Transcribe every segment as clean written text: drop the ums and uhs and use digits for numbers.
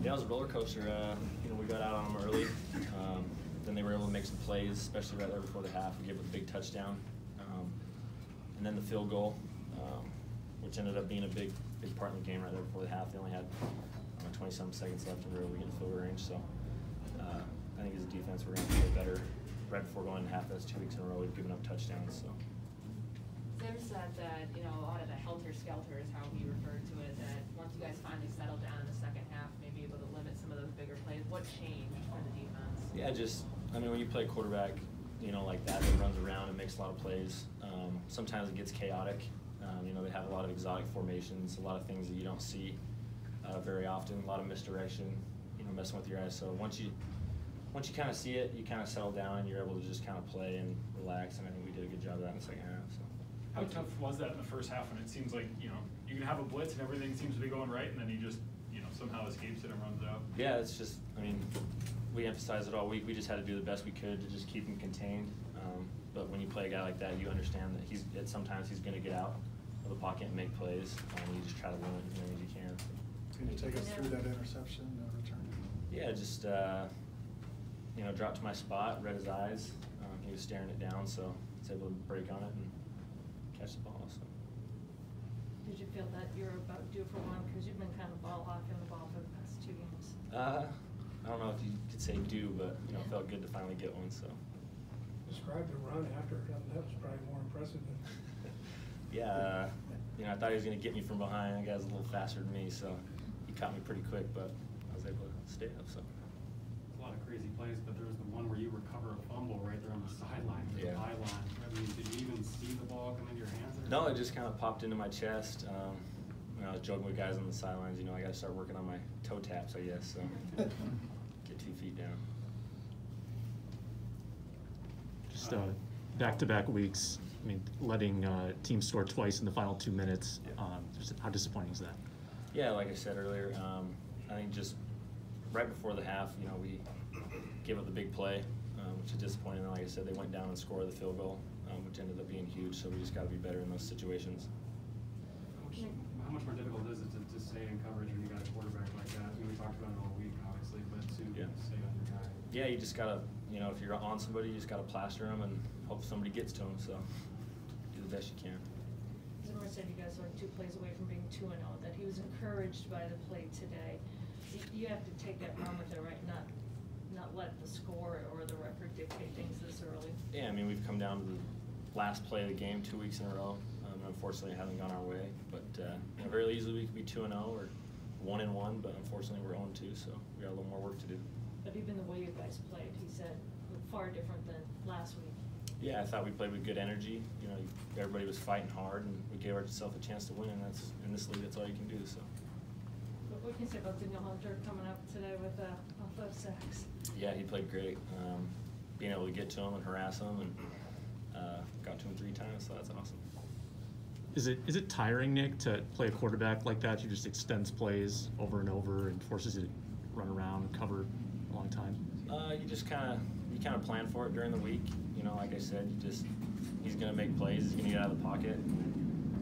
Yeah, it was a roller coaster. You know, we got out on them early. Then they were able to make some plays, especially right there before the half. We gave up a big touchdown. And then the field goal, which ended up being a big part in the game right there before the half. They only had 20-some seconds left and we were able to get in field goal range. So I think as a defense, we're going to play better. Right before going into half, that's 2 weeks in a row we've given up touchdowns. So. Sim said that, you know, a lot of the helter-skelter is how he referred to it, that once you guys finally settled down in the second half, maybe able to limit some of those bigger plays. What changed for the defense? Yeah, I mean, when you play quarterback, you know, like that runs around and makes a lot of plays. Sometimes it gets chaotic. You know, they have a lot of exotic formations, a lot of things that you don't see very often, a lot of misdirection, you know, messing with your eyes. So once you kind of see it, you kind of settle down and you're able to just kind of play and relax, and I think we did a good job of that in the second half. So. How tough was that in the first half when it seems like, you know, you can have a blitz and everything seems to be going right, and then he just, you know, somehow escapes it and runs out? Yeah, it's just, I mean, we emphasized it all week. We just had to do the best we could to just keep him contained. But when you play a guy like that, you understand that sometimes he's going to get out of the pocket and make plays. You just try to limit as many as you can. Can you take us through that interception return? Yeah, just you know, dropped to my spot, read his eyes. He was staring it down, so I was able to break on it and catch the ball. So. Did you feel that you're about due for one, because you've been kind of ball hawking the ball for the past 2 games? I don't know if you could say due, but you know, it felt good to finally get one. So. Describe the run after it. That was probably more impressive than. Yeah, you know, I thought he was going to get me from behind. The guy's a little faster than me, so he caught me pretty quick, but I was able to stay up. So. A lot of crazy plays, but there was the one where you recover a fumble right there on the sideline, the pylon. I mean, did you even see the ball come into your hands? No, it just kind of popped into my chest. You know, I was joking with guys on the sidelines. You know, I got to start working on my toe taps, I guess. So get 2 feet down. Just back-to-back weeks. I mean, letting teams score twice in the final 2 minutes. How disappointing is that? Yeah, like I said earlier, I think just right before the half, you know, we gave up the big play, which is disappointing. And like I said, they went down and scored the field goal, which ended up being huge. So we just got to be better in those situations. How much more difficult is it to stay in coverage when you got a quarterback like that? I mean, we talked about it all week, obviously, but to stay on your guy. Yeah, you just gotta, you know, if you're on somebody, you just gotta plaster them and hope somebody gets to them. So do the best you can. Zimmer said you guys are 2 plays away from being 2-0. That he was encouraged by the play today. You have to take that run with it, right? Not let the score or the record dictate things this early. Yeah, I mean, we've come down to the last play of the game 2 weeks in a row. Unfortunately, it hasn't gone our way, but you know, very easily we could be 2-0 or 1-1, but unfortunately we're 0-2, so we got a little more work to do. But even the way you guys played, he said, far different than last week. Yeah, I thought we played with good energy. You know, everybody was fighting hard, and we gave ourselves a chance to win. And that's in this league, that's all you can do. So. What can you say about Daniel Hunter coming up today with 5 sacks? Yeah, he played great. Being able to get to him and harass him, and got to him 3 times, so that's awesome. Is it tiring, Nick, to play a quarterback like that? He just extends plays over and over and forces you to run around and cover a long time. You just kind of plan for it during the week. You know, like I said, he's going to make plays. He's going to get out of the pocket,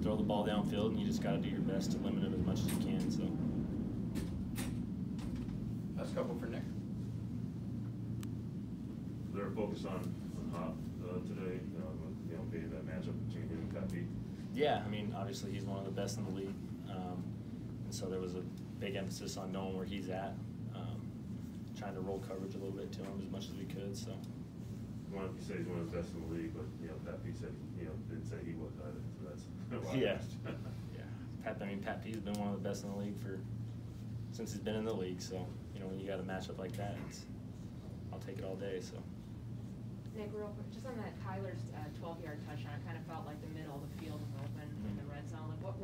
throw the ball downfield, and you just got to do your best to limit him as much as you can. So. Last couple for Nick. They're focused on Hop today. You know, being that matchup between him and Pat Pete. Yeah, I mean, obviously he's one of the best in the league, and so there was a big emphasis on knowing where he's at, trying to roll coverage a little bit to him as much as we could. So. Well, you say he's one of the best in the league, but you know, Pat Pete said, you know, didn't say he was either. So that's yeah, yeah. Pat Pete's been one of the best in the league since he's been in the league. So you know, when you got a matchup like that, I'll take it all day. So. Nick, real quick, just on that Kyler's 12-yard touchdown, it kind of felt like the middle of the field was open in the red zone. Like, what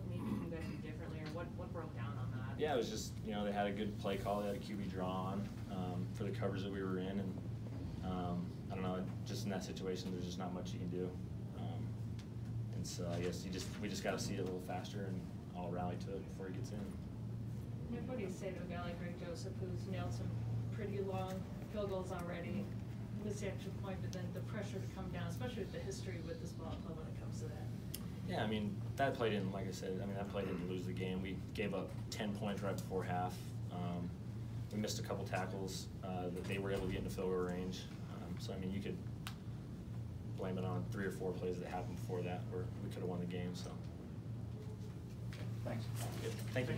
maybe can you guys do differently, or what broke down on that? Yeah, it was just, you know, they had a good play call. They had a QB draw on for the coverage that we were in, and I don't know, just in that situation, there's just not much you can do. And so I guess we just got to see it a little faster, and I'll rally to it before he gets in. Nick, what do you say to a guy like Greg Joseph, who's nailed some pretty long field goals already? What's the extra point, but then the pressure to come down, especially with the history with this ball club when it comes to that? Yeah, I mean, that play didn't, like I said, that play didn't lose the game. We gave up 10 points right before half. We missed a couple tackles that they were able to get in the field goal range. So, I mean, you could blame it on 3 or 4 plays that happened before that where we could have won the game. So, Thanks. Thank you.